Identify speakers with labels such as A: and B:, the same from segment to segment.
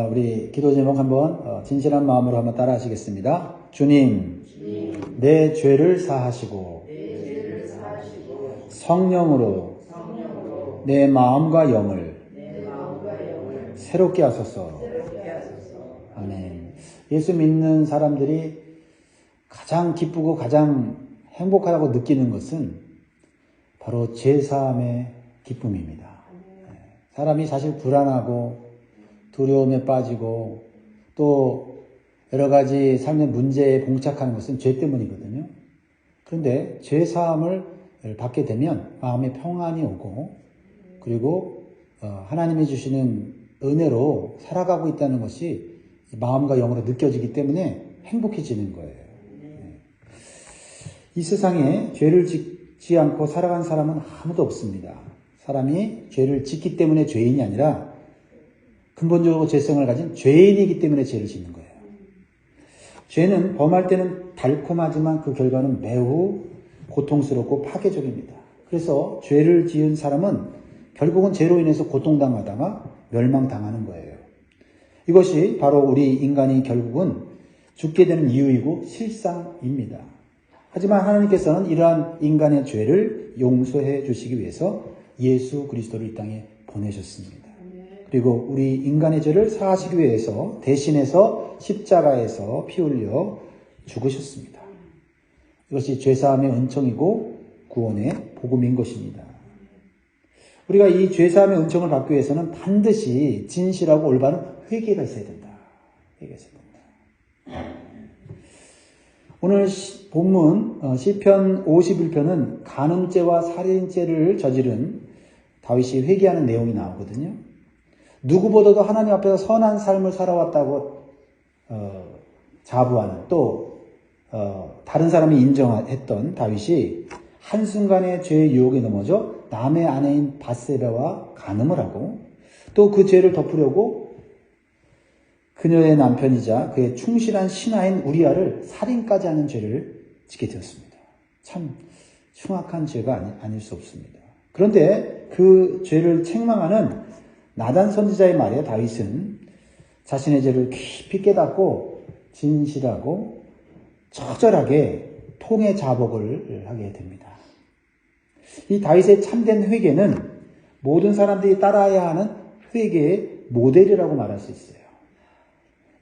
A: 우리 기도 제목 한번 진실한 마음으로 한번 따라 하시겠습니다. 주님, 내 죄를 사하시고 성령으로 내 마음과 영을 새롭게 하소서. 아멘. 예수 믿는 사람들이 가장 기쁘고 가장 행복하다고 느끼는 것은 바로 죄사함의 기쁨입니다. 사람이 사실 불안하고 두려움에 빠지고 또 여러 가지 삶의 문제에 봉착하는 것은 죄 때문이거든요. 그런데 죄사함을 받게 되면 마음에 평안이 오고 그리고 하나님이 주시는 은혜로 살아가고 있다는 것이 마음과 영으로 느껴지기 때문에 행복해지는 거예요. 이 세상에 죄를 짓지 않고 살아간 사람은 아무도 없습니다. 사람이 죄를 짓기 때문에 죄인이 아니라 근본적으로 죄성을 가진 죄인이기 때문에 죄를 짓는 거예요. 죄는 범할 때는 달콤하지만 그 결과는 매우 고통스럽고 파괴적입니다. 그래서 죄를 지은 사람은 결국은 죄로 인해서 고통당하다가 멸망당하는 거예요. 이것이 바로 우리 인간이 결국은 죽게 되는 이유이고 실상입니다. 하지만 하나님께서는 이러한 인간의 죄를 용서해 주시기 위해서 예수 그리스도를 이 땅에 보내셨습니다. 그리고 우리 인간의 죄를 사하시기 위해서 대신해서 십자가에서 피 흘려 죽으셨습니다. 이것이 죄사함의 은총이고 구원의 복음인 것입니다. 우리가 이 죄사함의 은총을 받기 위해서는 반드시 진실하고 올바른 회개가 있어야 된다. 회개가 있어야 된다. 오늘 본문 시편 51편은 간음죄와 살인죄를 저지른 다윗이 회개하는 내용이 나오거든요. 누구보다도 하나님 앞에서 선한 삶을 살아왔다고 자부하는 또 다른 사람이 인정했던 다윗이 한순간의 죄의 유혹에 넘어져 남의 아내인 밧세바와 간음을 하고 또 그 죄를 덮으려고 그녀의 남편이자 그의 충실한 신하인 우리아를 살인까지 하는 죄를 짓게 되었습니다. 참 흉악한 죄가 아닐 수 없습니다. 그런데 그 죄를 책망하는 나단 선지자의 말에 다윗은 자신의 죄를 깊이 깨닫고 진실하고 처절하게 통의 자복을 하게 됩니다. 이 다윗의 참된 회개는 모든 사람들이 따라야 하는 회개의 모델이라고 말할 수 있어요.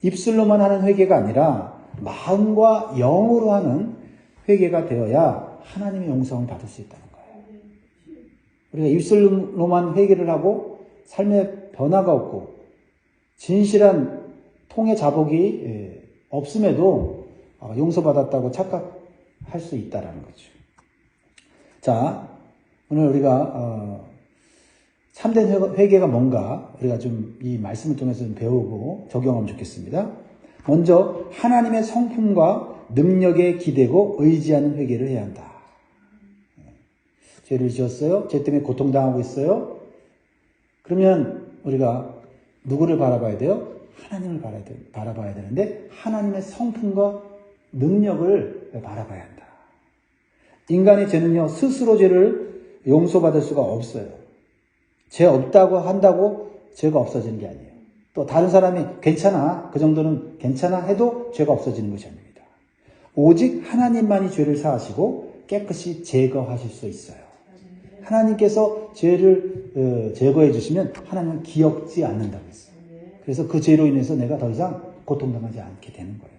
A: 입술로만 하는 회개가 아니라 마음과 영으로 하는 회개가 되어야 하나님의 용서를 받을 수 있다는 거예요. 우리가 입술로만 회개를 하고 삶에 변화가 없고 진실한 통의 자복이 없음에도 용서받았다고 착각할 수 있다는 거죠. 자, 오늘 우리가 참된 회개가 뭔가 우리가 좀 이 말씀을 통해서 좀 배우고 적용하면 좋겠습니다. 먼저 하나님의 성품과 능력에 기대고 의지하는 회개를 해야 한다. 죄를 지었어요. 죄 때문에 고통당하고 있어요. 그러면 우리가 누구를 바라봐야 돼요? 하나님을 바라봐야 되는데 하나님의 성품과 능력을 바라봐야 한다. 인간의 죄는요, 스스로 죄를 용서받을 수가 없어요. 죄 없다고 한다고 죄가 없어지는 게 아니에요. 또 다른 사람이 괜찮아, 그 정도는 괜찮아 해도 죄가 없어지는 것이 아닙니다. 오직 하나님만이 죄를 사하시고 깨끗이 제거하실 수 있어요. 하나님께서 죄를 제거해 주시면 하나님은 기억지 않는다고 했어요. 그래서 그 죄로 인해서 내가 더 이상 고통당하지 않게 되는 거예요.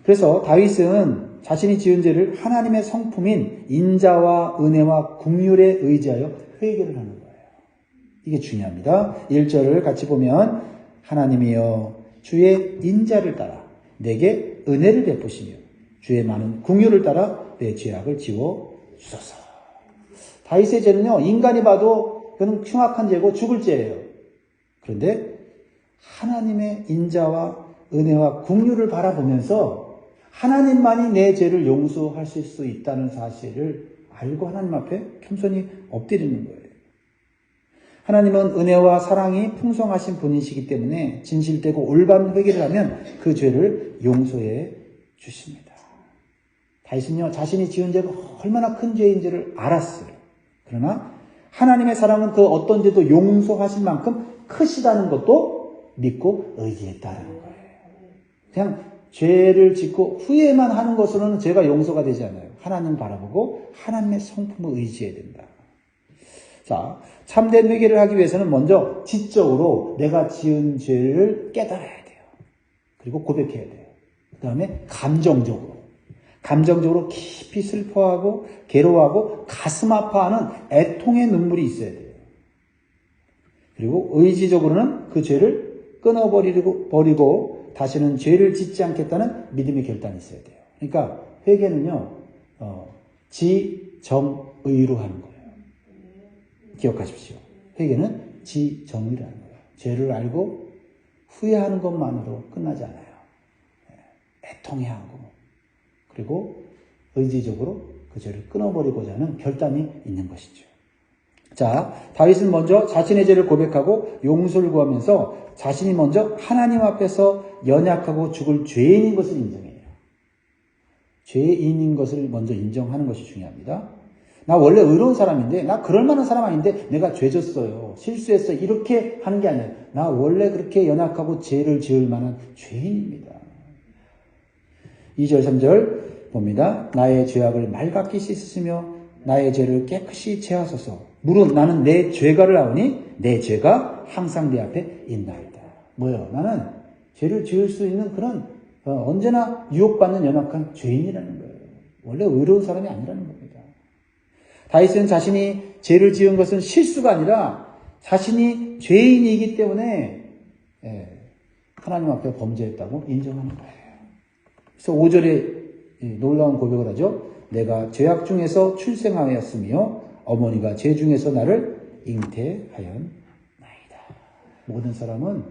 A: 그래서 다윗은 자신이 지은 죄를 하나님의 성품인 인자와 은혜와 긍휼에 의지하여 회개를 하는 거예요. 이게 중요합니다. 1절을 같이 보면 하나님이여 주의 인자를 따라 내게 은혜를 베푸시며 주의 많은 긍휼을 따라 내 죄악을 지워 주소서. 다윗의 죄는요, 인간이 봐도 그는 흉악한 죄고 죽을 죄예요. 그런데 하나님의 인자와 은혜와 긍휼을 바라보면서 하나님만이 내 죄를 용서하실 수 있다는 사실을 알고 하나님 앞에 겸손히 엎드리는 거예요. 하나님은 은혜와 사랑이 풍성하신 분이시기 때문에 진실되고 올바른 회개를 하면 그 죄를 용서해 주십니다. 다윗은요, 자신이 지은 죄가 얼마나 큰 죄인지를 알았어요. 그러나 하나님의 사랑은 그 어떤 죄도 용서하실 만큼 크시다는 것도 믿고 의지했다는 거예요. 그냥 죄를 짓고 후회만 하는 것으로는 죄가 용서가 되지 않아요. 하나님 바라보고 하나님의 성품을 의지해야 된다. 자, 참된 회개를 하기 위해서는 먼저 지적으로 내가 지은 죄를 깨달아야 돼요. 그리고 고백해야 돼요. 그 다음에 감정적으로 깊이 슬퍼하고 괴로워하고 가슴 아파하는 애통의 눈물이 있어야 돼요. 그리고 의지적으로는 그 죄를 끊어버리고 다시는 죄를 짓지 않겠다는 믿음의 결단이 있어야 돼요. 그러니까 회개는요, 지정의로 하는 거예요. 기억하십시오. 회개는 지정의라는 거예요. 죄를 알고 후회하는 것만으로 끝나지 않아요. 애통해하고 그리고 의지적으로 그 죄를 끊어버리고자 하는 결단이 있는 것이죠. 자, 다윗은 먼저 자신의 죄를 고백하고 용서를 구하면서 자신이 먼저 하나님 앞에서 연약하고 죽을 죄인인 것을 인정해요. 죄인인 것을 먼저 인정하는 것이 중요합니다. 나 원래 의로운 사람인데, 나 그럴 만한 사람 아닌데 내가 죄 졌어요, 실수했어요, 이렇게 하는 게 아니에요. 나 원래 그렇게 연약하고 죄를 지을 만한 죄인입니다. 2절 3절 봅니다. 나의 죄악을 맑게 씻으시며 나의 죄를 깨끗이 제하소서. 물은 나는 내 죄가를 아오니 내 죄가 항상 내 앞에 있나이다. 뭐요? 나는 죄를 지을 수 있는 그런 언제나 유혹받는 연약한 죄인이라는 거예요. 원래 의로운 사람이 아니라는 겁니다. 다윗은 자신이 죄를 지은 것은 실수가 아니라 자신이 죄인이기 때문에 하나님 앞에 범죄했다고 인정하는 거예요. 그래서 5절에 놀라운 고백을 하죠. 내가 죄악 중에서 출생하였으며 어머니가 죄 중에서 나를 잉태하였나이다. 모든 사람은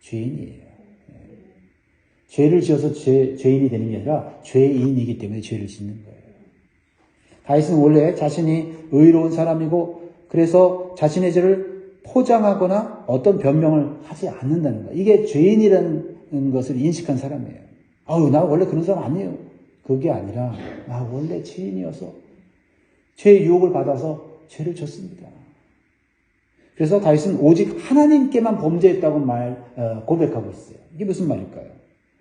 A: 죄인이에요. 죄를 지어서 죄인이 되는 게 아니라 죄인이기 때문에 죄를 짓는 거예요. 다윗은 원래 자신이 의로운 사람이고 그래서 자신의 죄를 포장하거나 어떤 변명을 하지 않는다는 거예요. 이게 죄인이라는 것을 인식한 사람이에요. 아유, 나 원래 그런 사람 아니에요. 그게 아니라 나 원래 죄인이어서 죄의 유혹을 받아서 죄를 졌습니다. 그래서 다윗은 오직 하나님께만 범죄했다고 고백하고 있어요. 이게 무슨 말일까요?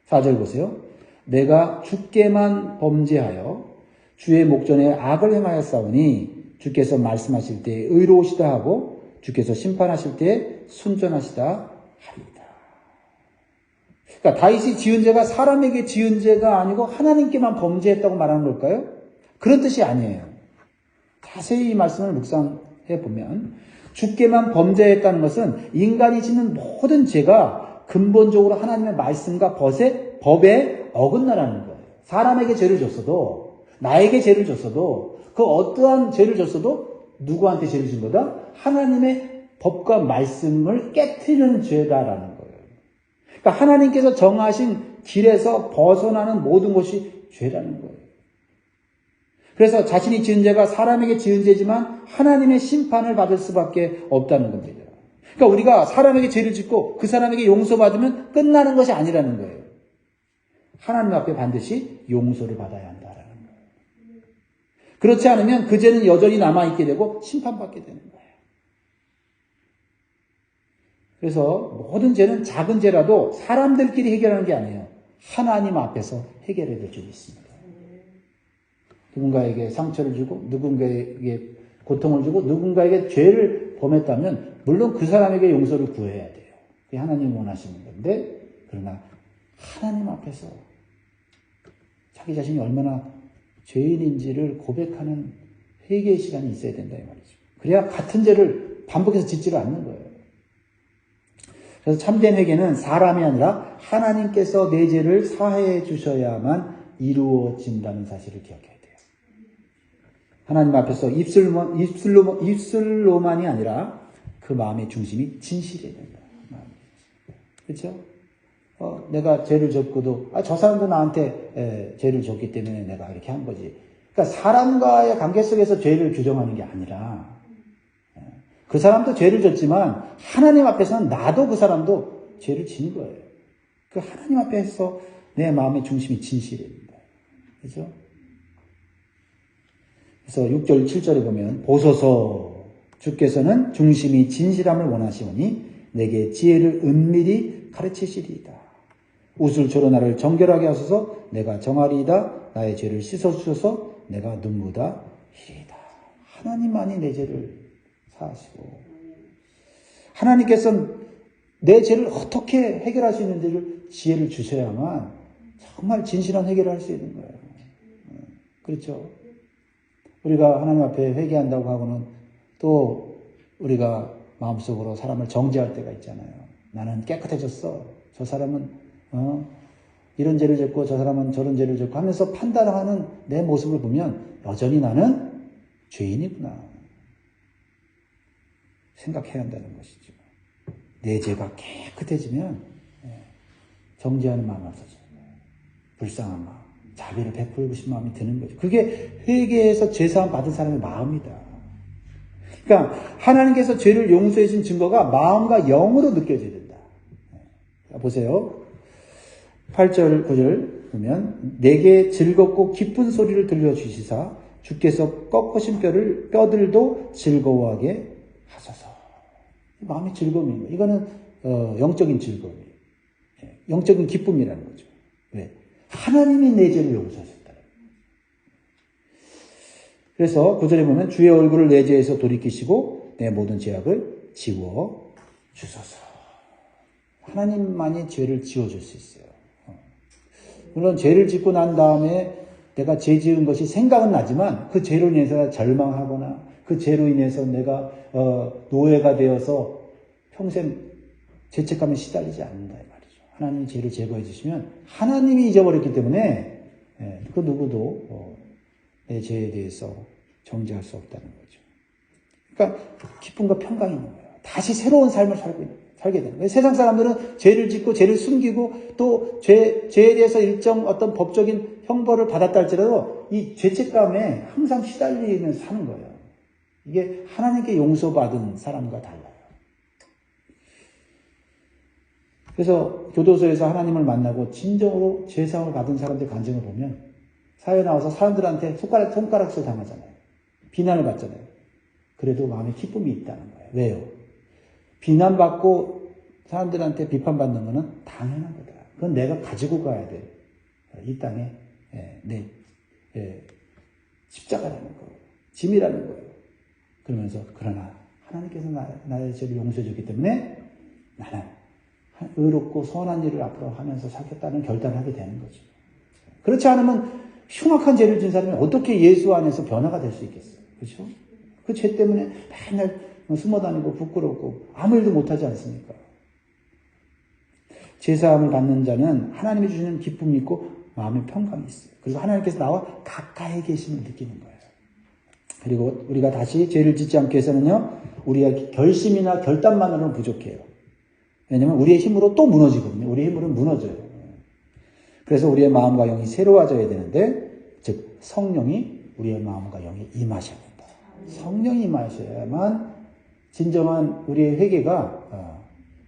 A: 4절 보세요. 내가 주께만 범죄하여 주의 목전에 악을 행하였사오니 주께서 말씀하실 때 의로우시다 하고 주께서 심판하실 때 순전하시다 하리이다. 그러니까 다윗이 지은 죄가 사람에게 지은 죄가 아니고 하나님께만 범죄했다고 말하는 걸까요? 그런 뜻이 아니에요. 자세히 이 말씀을 묵상해 보면 주께만 범죄했다는 것은 인간이 짓는 모든 죄가 근본적으로 하나님의 말씀과 법에 어긋나라는 거예요. 사람에게 죄를 줬어도 나에게 죄를 줬어도 그 어떠한 죄를 줬어도 누구한테 죄를 준 거다? 하나님의 법과 말씀을 깨트리는 죄다라는 거예요. 그러니까 하나님께서 정하신 길에서 벗어나는 모든 것이 죄라는 거예요. 그래서 자신이 지은 죄가 사람에게 지은 죄지만 하나님의 심판을 받을 수밖에 없다는 겁니다. 그러니까 우리가 사람에게 죄를 짓고 그 사람에게 용서받으면 끝나는 것이 아니라는 거예요. 하나님 앞에 반드시 용서를 받아야 한다라는 거예요. 그렇지 않으면 그 죄는 여전히 남아있게 되고 심판받게 되는 거예요. 그래서 모든 죄는 작은 죄라도 사람들끼리 해결하는 게 아니에요. 하나님 앞에서 해결해야 될 줄이 있습니다. 누군가에게 상처를 주고 누군가에게 고통을 주고 누군가에게 죄를 범했다면 물론 그 사람에게 용서를 구해야 돼요. 그게 하나님 원하시는 건데 그러나 하나님 앞에서 자기 자신이 얼마나 죄인인지를 고백하는 회개의 시간이 있어야 된다 이 말이죠. 그래야 같은 죄를 반복해서 짓지를 않는 거예요. 그래서 참된 회개는 사람이 아니라 하나님께서 내 죄를 사해 주셔야만 이루어진다는 사실을 기억해야 돼요. 하나님 앞에서 입술로만이 아니라 그 마음의 중심이 진실해야 된다. 그렇죠? 내가 죄를 졌고도 저 사람도 나한테 죄를 졌기 때문에 내가 이렇게 한 거지. 그러니까 사람과의 관계 속에서 죄를 규정하는 게 아니라 그 사람도 죄를 졌지만 하나님 앞에서는 나도 그 사람도 죄를 지는 거예요. 그 하나님 앞에서 내 마음의 중심이 진실해야 된다. 그렇죠? 그래서 6절, 7절에 보면 보소서 주께서는 중심이 진실함을 원하시오니 내게 지혜를 은밀히 가르치시리이다. 우슬초로 나를 정결하게 하소서. 내가 정하리이다. 나의 죄를 씻어주셔서 내가 눈보다 희리이다. 하나님만이 내 죄를 사하시고 하나님께서는 내 죄를 어떻게 해결할 수 있는지를 지혜를 주셔야만 정말 진실한 해결을 할 수 있는 거예요. 그렇죠? 우리가 하나님 앞에 회개한다고 하고는 또 우리가 마음속으로 사람을 정죄할 때가 있잖아요. 나는 깨끗해졌어. 저 사람은 이런 죄를 졌고 저 사람은 저런 죄를 졌고 하면서 판단하는 내 모습을 보면 여전히 나는 죄인이구나 생각해야 한다는 것이죠. 내 죄가 깨끗해지면 정죄하는 마음이 없어져요. 불쌍한 마음, 자비를 베풀고 싶은 마음이 드는 거죠. 그게 회개해서 죄사함 받은 사람의 마음이다. 그러니까 하나님께서 죄를 용서해 주신 증거가 마음과 영으로 느껴져야 된다. 자, 보세요. 8절 9절 보면 내게 즐겁고 기쁜 소리를 들려주시사 주께서 꺾으신 뼈들도 즐거워하게 하소서. 마음의 즐거움입니다. 이거는 영적인 즐거움이에요. 영적인 기쁨이라는 거죠. 왜? 하나님이 내 죄를 용서하셨다. 그래서 9절에 보면 주의 얼굴을 내 죄에서 돌이키시고 내 모든 죄악을 지워 주소서. 하나님만이 죄를 지워줄 수 있어요. 물론 죄를 짓고 난 다음에 내가 죄 지은 것이 생각은 나지만 그 죄로 인해서 절망하거나 그 죄로 인해서 내가 노예가 되어서 평생 죄책감에 시달리지 않는다 이 말이죠. 하나님이 죄를 제거해 주시면 하나님이 잊어버렸기 때문에 그 누구도 내 죄에 대해서 정죄할 수 없다는 거죠. 그러니까 기쁨과 평강이 있는 거예요. 다시 새로운 삶을 살게 되는 거예요. 세상 사람들은 죄를 짓고 죄를 숨기고 또 죄에 대해서 일정 어떤 법적인 형벌을 받았다 할지라도 이 죄책감에 항상 시달리면서 사는 거예요. 이게 하나님께 용서받은 사람과 달라요. 그래서 교도소에서 하나님을 만나고 진정으로 죄사함을 받은 사람들 간증을 보면 사회에 나와서 사람들한테 손가락질 당하잖아요. 비난을 받잖아요. 그래도 마음에 기쁨이 있다는 거예요. 왜요? 비난받고 사람들한테 비판받는 것은 당연한 거다. 그건 내가 가지고 가야 돼. 이 땅에 내 십자가라는 거예요. 짐이라는 거예요. 그러면서 그러나 하나님께서 나의 죄를 용서해 줬기 때문에 나는 의롭고 선한 일을 앞으로 하면서 살겠다는 결단을 하게 되는 거죠. 그렇지 않으면 흉악한 죄를 지은 사람이 어떻게 예수 안에서 변화가 될 수 있겠어요? 그렇죠? 그 죄 때문에 맨날 숨어다니고 부끄럽고 아무 일도 못하지 않습니까? 제사함을 받는 자는 하나님이 주시는 기쁨이 있고 마음의 평강이 있어요. 그리고 하나님께서 나와 가까이 계심을 느끼는 거예요. 그리고 우리가 다시 죄를 짓지 않기 위해서는요, 우리가 결심이나 결단만으로는 부족해요. 왜냐하면 우리의 힘으로 또 무너지거든요. 우리의 힘으로는 무너져요. 그래서 우리의 마음과 영이 새로워져야 되는데, 즉 성령이 우리의 마음과 영에 임하셔야 된다. 성령이 임하셔야만 진정한 우리의 회개가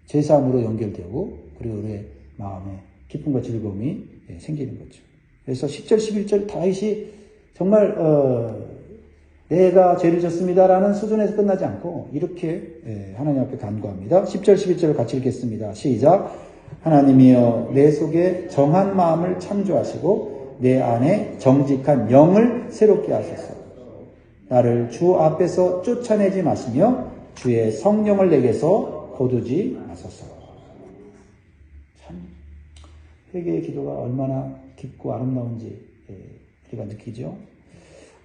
A: 죄사함으로 연결되고 그리고 우리의 마음에 기쁨과 즐거움이 생기는 거죠. 그래서 10절, 11절 다윗이 정말 내가 죄를 졌습니다라는 수준에서 끝나지 않고 이렇게 하나님 앞에 간구합니다. 10절, 11절을 같이 읽겠습니다. 시작. 하나님이여 내 속에 정한 마음을 창조하시고 내 안에 정직한 영을 새롭게 하소서. 나를 주 앞에서 쫓아내지 마시며 주의 성령을 내게서 거두지 마소서. 참 회개의 기도가 얼마나 깊고 아름다운지 우리가 느끼죠.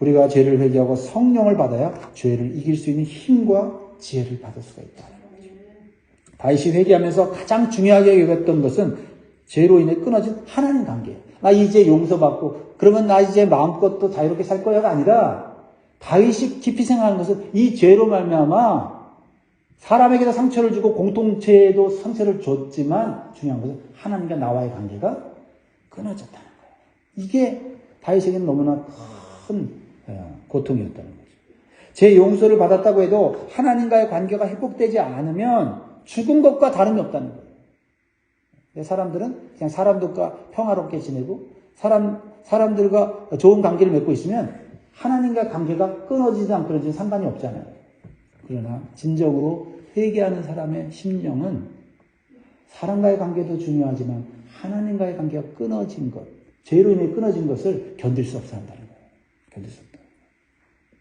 A: 우리가 죄를 회개하고 성령을 받아야 죄를 이길 수 있는 힘과 지혜를 받을 수가 있다는 거죠. 다윗이 회개하면서 가장 중요하게 여겼던 것은 죄로 인해 끊어진 하나님 관계예요. 나 이제 용서받고 그러면 나 이제 마음껏 또 자유롭게 살 거야가 아니라 다윗이 깊이 생각하는 것은 이 죄로 말미암아 사람에게도 상처를 주고 공동체에도 상처를 줬지만 중요한 것은 하나님과 나와의 관계가 끊어졌다는 거예요. 이게 다윗에게는 너무나 큰 고통이었다는 거죠. 제 용서를 받았다고 해도 하나님과의 관계가 회복되지 않으면 죽은 것과 다름이 없다는 거예요. 사람들은 그냥 사람들과 평화롭게 지내고 사람들과 좋은 관계를 맺고 있으면 하나님과 관계가 끊어지지 않고 그러지 상관이 없잖아요. 그러나 진정으로 회개하는 사람의 심령은 사람과의 관계도 중요하지만 하나님과의 관계가 끊어진 것, 죄로 인해 끊어진 것을 견딜 수 없어 한다는 거예요. 견딜 수 없다.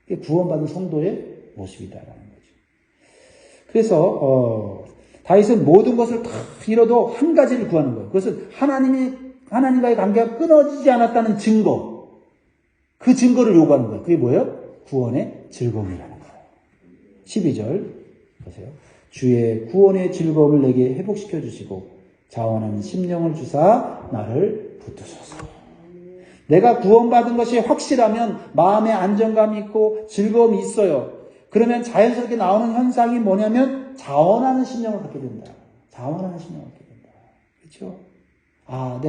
A: 이게 구원받은 성도의 모습이다라는 거죠. 그래서 다윗은 모든 것을 다 잃어도 한 가지를 구하는 거예요. 그것은 하나님과의 관계가 끊어지지 않았다는 증거. 그 증거를 요구하는 거예요. 그게 뭐예요? 구원의 즐거움이라는 거예요. 12절 보세요. 주의 구원의 즐거움을 내게 회복시켜 주시고 자원하는 심령을 주사 나를 붙드소서. 내가 구원받은 것이 확실하면 마음에 안정감이 있고 즐거움이 있어요. 그러면 자연스럽게 나오는 현상이 뭐냐면 자원하는 심령을 갖게 된다. 자원하는 심령을 갖게 된다. 그렇죠? 아,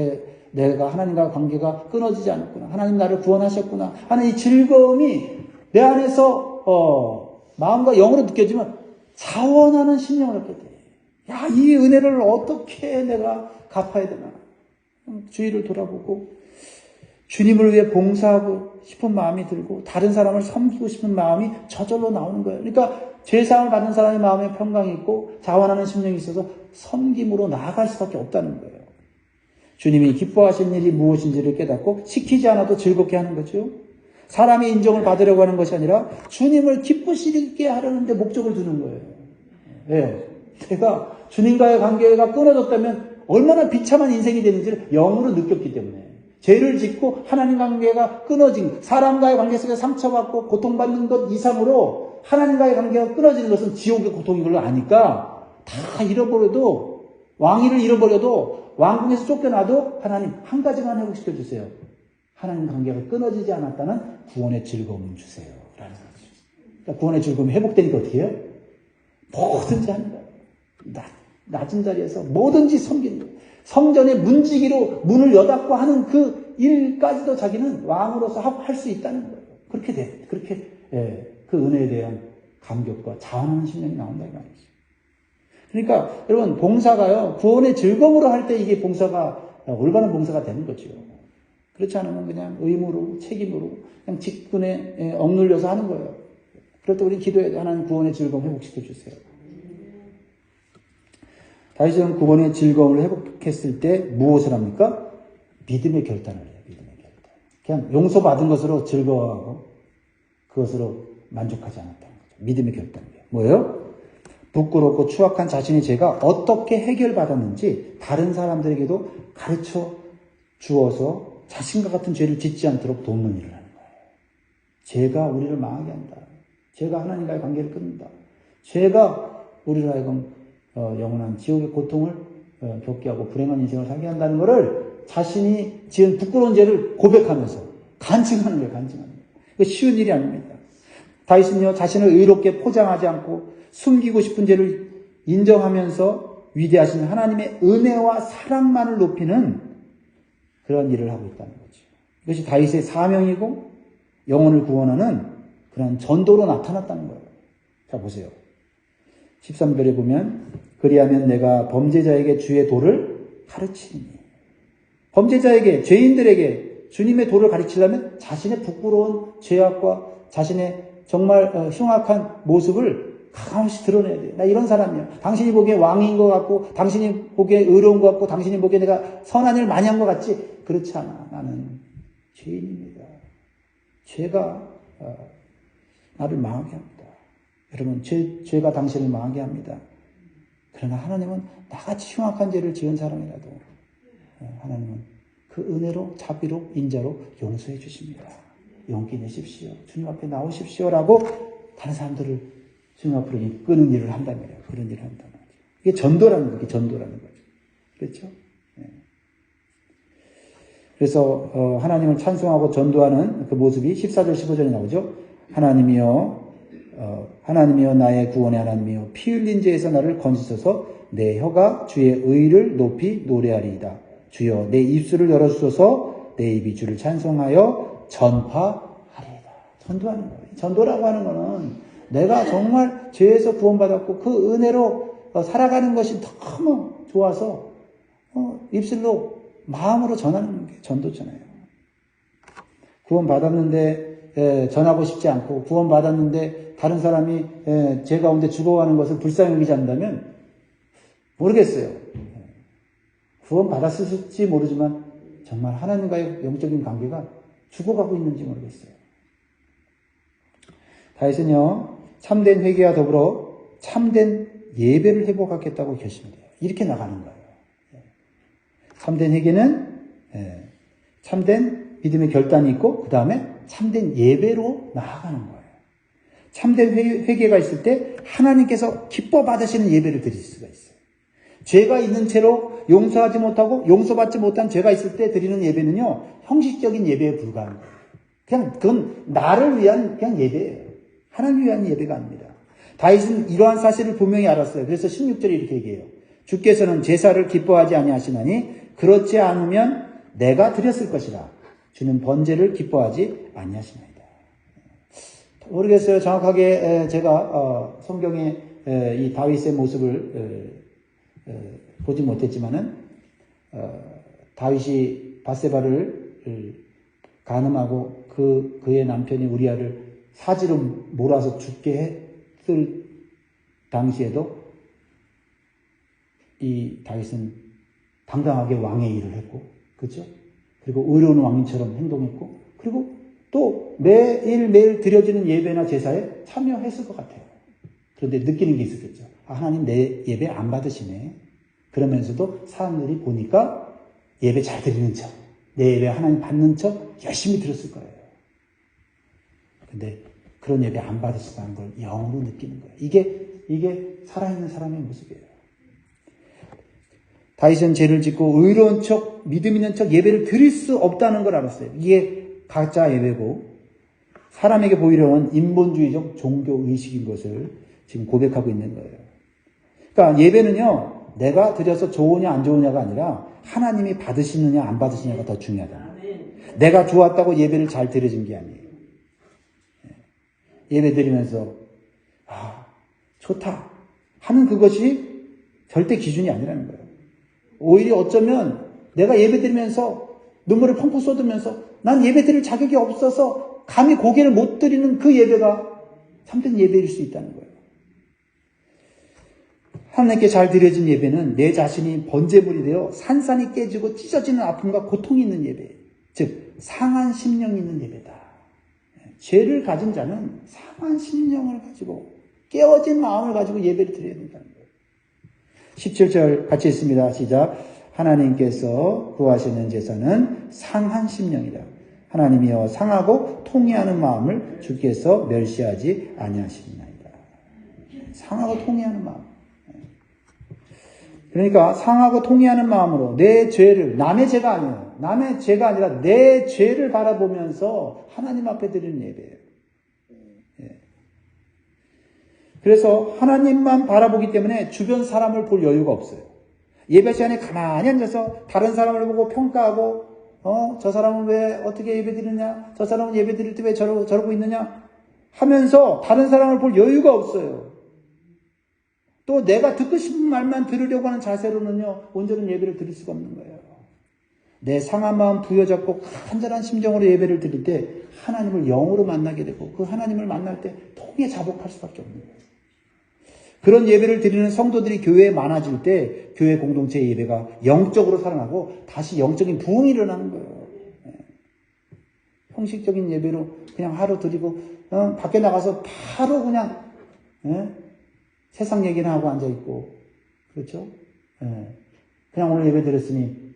A: 내가 하나님과 관계가 끊어지지 않았구나. 하나님 나를 구원하셨구나 하는 이 즐거움이 내 안에서 마음과 영으로 느껴지면 자원하는 심령을 갖게 돼. 야, 이 은혜를 어떻게 내가 갚아야 되나. 주위를 돌아보고 주님을 위해 봉사하고 싶은 마음이 들고 다른 사람을 섬기고 싶은 마음이 저절로 나오는 거예요. 그러니까 죄사함을 받는 사람의 마음에 평강이 있고 자원하는 심령이 있어서 섬김으로 나아갈 수밖에 없다는 거예요. 주님이 기뻐하시는 일이 무엇인지를 깨닫고 시키지 않아도 즐겁게 하는 거죠. 사람의 인정을 받으려고 하는 것이 아니라 주님을 기쁘시게 하려는 데 목적을 두는 거예요. 네. 내가 주님과의 관계가 끊어졌다면 얼마나 비참한 인생이 되는지를 영으로 느꼈기 때문에 죄를 짓고 하나님 관계가 끊어진 사람과의 관계 속에 상처받고 고통받는 것 이상으로 하나님과의 관계가 끊어지는 것은 지옥의 고통인 걸 아니까 다 잃어버려도 왕위를 잃어버려도 왕궁에서 쫓겨나도 하나님 한 가지만 회복시켜 주세요. 하나님 관계가 끊어지지 않았다는 구원의 즐거움을 주세요. 라는 거죠. 그러니까 구원의 즐거움이 회복되니까 어떻게 해요? 뭐든지 하는 거예요. 낮은 자리에서 뭐든지 섬기는 거예요. 성전의 문지기로 문을 여닫고 하는 그 일까지도 자기는 왕으로서 할 수 있다는 거예요. 그렇게 돼. 그렇게, 그 은혜에 대한 감격과 자원하는 심령이 나온다, 이 말이죠. 그러니까, 여러분, 봉사가요, 구원의 즐거움으로 할 때 이게 봉사가, 올바른 봉사가 되는 거죠. 그렇지 않으면 그냥 의무로, 책임으로, 그냥 직분에 억눌려서 하는 거예요. 그럴 때 우리 기도해야 돼. 하나님 구원의 즐거움 회복시켜 주세요. 다윗은 구원의 즐거움을 회복했을 때 무엇을 합니까? 믿음의 결단을 해요. 믿음의 결단. 그냥 용서받은 것으로 즐거워하고 그것으로 만족하지 않았다는 거죠. 믿음의 결단이에요. 뭐예요? 부끄럽고 추악한 자신의 죄가 어떻게 해결받았는지 다른 사람들에게도 가르쳐 주어서 자신과 같은 죄를 짓지 않도록 돕는 일을 하는 거예요. 죄가 우리를 망하게 한다. 죄가 하나님과의 관계를 끊는다. 죄가 우리를 하여금 영원한 지옥의 고통을 겪게 하고 불행한 인생을 살게 한다는 것을 자신이 지은 부끄러운 죄를 고백하면서 간증하는 거예요. 간증하는 거예요. 이거 쉬운 일이 아닙니다. 다윗은요, 자신을 의롭게 포장하지 않고 숨기고 싶은 죄를 인정하면서 위대하신 하나님의 은혜와 사랑만을 높이는 그런 일을 하고 있다는 거죠. 이것이 다윗의 사명이고 영혼을 구원하는 그런 전도로 나타났다는 거예요. 자, 보세요. 13절에 보면 그리하면 내가 범죄자에게 주의 도를 가르치니. 범죄자에게, 죄인들에게 주님의 도를 가르치려면 자신의 부끄러운 죄악과 자신의 정말 흉악한 모습을 가감없이 드러내야 돼요. 나 이런 사람이야. 당신이 보기에 왕인 것 같고 당신이 보기에 의로운 것 같고 당신이 보기에 내가 선한 일을 많이 한 것 같지? 그렇지 않아. 나는 죄인입니다. 죄가 나를 망하게 합니다. 여러분, 죄가 당신을 망하게 합니다. 그러나 하나님은 나같이 흉악한 죄를 지은 사람이라도 하나님은 그 은혜로 자비로 인자로 용서해 주십니다. 용기 내십시오. 주님 앞에 나오십시오라고 다른 사람들을 주님 앞으로 이끄는 일을 한다는 거예요. 그런 일을 한다는 거죠. 이게 전도라는 거죠. 전도라는 거죠. 그렇죠? 네. 그래서 하나님을 찬송하고 전도하는 그 모습이 14절 15절에 나오죠. 하나님이여 나의 구원의 하나님이여 피 흘린 죄에서 나를 건지소서. 내 혀가 주의 의를 높이 노래하리이다. 주여 내 입술을 열어주소서. 내 입이 주를 찬송하여 전파하리이다. 전도하는 거예요. 전도라고 하는 거는 내가 정말 죄에서 구원받았고 그 은혜로 살아가는 것이 너무 좋아서 입술로 마음으로 전하는 게 전도잖아요. 구원받았는데 전하고 싶지 않고 구원받았는데 다른 사람이 죄 가운데 죽어가는 것을 불쌍히 여기지 않는다면 모르겠어요. 구원받았을지 모르지만 정말 하나님과의 영적인 관계가 죽어가고 있는지 모르겠어요. 다윗은요, 참된 회개와 더불어 참된 예배를 회복하겠다고 결심해요. 이렇게 나가는 거예요. 참된 회개는 참된 믿음의 결단이 있고 그 다음에 참된 예배로 나아가는 거예요. 참된 회개가 있을 때 하나님께서 기뻐 받으시는 예배를 드릴 수가 있어요. 죄가 있는 채로 용서하지 못하고 용서받지 못한 죄가 있을 때 드리는 예배는요, 형식적인 예배에 불과한 거예요. 그냥 그건 나를 위한 그냥 예배예요. 하나님을 위한 예배가 아닙니다. 다윗은 이러한 사실을 분명히 알았어요. 그래서 16절에 이렇게 얘기해요. 주께서는 제사를 기뻐하지 아니하시나니 그렇지 않으면 내가 드렸을 것이라. 주는 번제를 기뻐하지 아니하시나이다. 모르겠어요. 정확하게 제가 성경에 이 다윗의 모습을 보지 못했지만은 다윗이 밧세바를 간음하고 그의 남편이 우리아를 사지로 몰아서 죽게 했을 당시에도 이 다윗은 당당하게 왕의 일을 했고, 그렇죠? 그리고 의로운 왕인처럼 행동했고, 그리고 또 매일매일 드려지는 예배나 제사에 참여했을 것 같아요. 그런데 느끼는 게 있었겠죠. 아, 하나님 내 예배 안 받으시네. 그러면서도 사람들이 보니까 예배 잘 드리는 척, 내 예배 하나님 받는 척 열심히 드렸을 거예요. 근데 그런 예배 안 받으신다는 걸 영으로 느끼는 거예요. 이게 살아있는 사람의 모습이에요. 다윗은 죄를 짓고 의로운 척, 믿음 있는 척 예배를 드릴 수 없다는 걸 알았어요. 이게 가짜 예배고 사람에게 보이려는 인본주의적 종교 의식인 것을 지금 고백하고 있는 거예요. 그러니까 예배는요, 내가 드려서 좋으냐 안 좋으냐가 아니라 하나님이 받으시느냐 안 받으시느냐가 더 중요하다. 내가 좋았다고 예배를 잘 드려진 게 아니에요. 예배 드리면서 아, 좋다 하는 그것이 절대 기준이 아니라는 거예요. 오히려 어쩌면 내가 예배 드리면서 눈물을 펑펑 쏟으면서 난 예배 드릴 자격이 없어서 감히 고개를 못 드리는 그 예배가 참된 예배일 수 있다는 거예요. 하나님께 잘 드려진 예배는 내 자신이 번제물이 되어 산산이 깨지고 찢어지는 아픔과 고통이 있는 예배, 즉 상한 심령이 있는 예배다. 죄를 가진 자는 상한 심령을 가지고 깨어진 마음을 가지고 예배를 드려야 된다는 거예요. 17절 같이 읽습니다. 시작. 하나님께서 구하시는 제사는 상한 심령이다. 하나님이여 상하고 통회하는 마음을 주께서 멸시하지 아니하시나이다. 상하고 통회하는 마음. 그러니까 상하고 통회하는 마음으로 내 죄를, 남의 죄가 아니에요. 남의 죄가 아니라 내 죄를 바라보면서 하나님 앞에 드리는 예배예요. 그래서 하나님만 바라보기 때문에 주변 사람을 볼 여유가 없어요. 예배 시간에 가만히 앉아서 다른 사람을 보고 평가하고 저 사람은 왜 어떻게 예배 드리느냐, 저 사람은 예배 드릴 때 왜 저러고 있느냐 하면서 다른 사람을 볼 여유가 없어요. 또 내가 듣고 싶은 말만 들으려고 하는 자세로는요, 온전한 예배를 드릴 수가 없는 거예요. 내 상한 마음 부여잡고 간절한 심정으로 예배를 드릴 때 하나님을 영으로 만나게 되고 그 하나님을 만날 때 통에 자복할 수밖에 없는 거예요. 그런 예배를 드리는 성도들이 교회에 많아질 때 교회 공동체 예배가 영적으로 살아나고 다시 영적인 부흥이 일어나는 거예요. 형식적인 예배로 그냥 하루 드리고 밖에 나가서 바로 그냥 세상 얘기나 하고 앉아있고, 그렇죠? 그냥 오늘 예배 드렸으니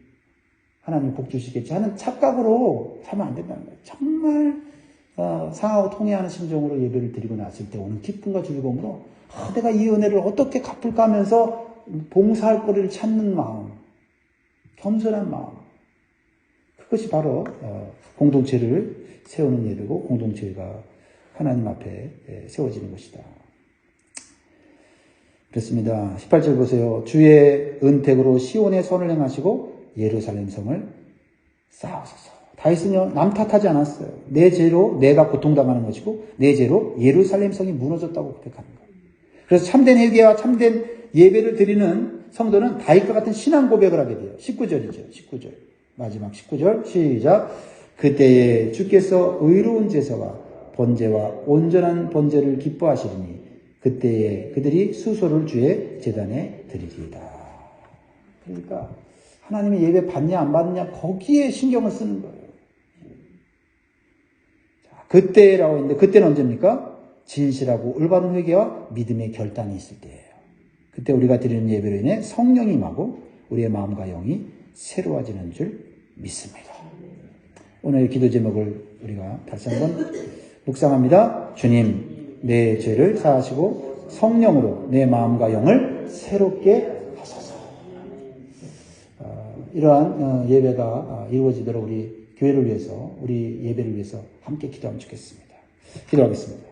A: 하나님 복 주시겠지 하는 착각으로 살면 안 된다는 거예요. 정말 상하고 통회하는 심정으로 예배를 드리고 났을 때 오는 기쁨과 즐거움으로 내가 이 은혜를 어떻게 갚을까 하면서 봉사할 거리를 찾는 마음, 겸손한 마음, 그것이 바로 공동체를 세우는 예배고 공동체가 하나님 앞에 세워지는 것이다. 그렇습니다. 18절 보세요. 주의 은택으로 시온의 선을 행하시고 예루살렘 성을 쌓으소서. 다윗은요, 남 탓하지 않았어요. 내 죄로 내가 고통당하는 것이고 내 죄로 예루살렘 성이 무너졌다고 고백하는 거예요. 그래서 참된 회개와 참된 예배를 드리는 성도는 다윗과 같은 신앙 고백을 하게 돼요. 19절이죠. 19절. 마지막 19절 시작. 그때에 주께서 의로운 제사와 번제와 온전한 번제를 기뻐하시리니 그때에 그들이 수소를 주의 제단에 드리리이다. 그러니까 하나님의 예배 받냐 안 받느냐 거기에 신경을 쓰는 거예요. 자, 그때라고 했는데 그때는 언제입니까? 진실하고 올바른 회개와 믿음의 결단이 있을 때예요. 그때 우리가 드리는 예배로 인해 성령이 임하고 우리의 마음과 영이 새로워지는 줄 믿습니다. 오늘 기도 제목을 우리가 다시 한번 묵상합니다. 주님, 내 죄를 사하시고 성령으로 내 마음과 영을 새롭게 하소서. 이러한 예배가 이루어지도록 우리 교회를 위해서, 우리 예배를 위해서 함께 기도하면 좋겠습니다. 기도하겠습니다.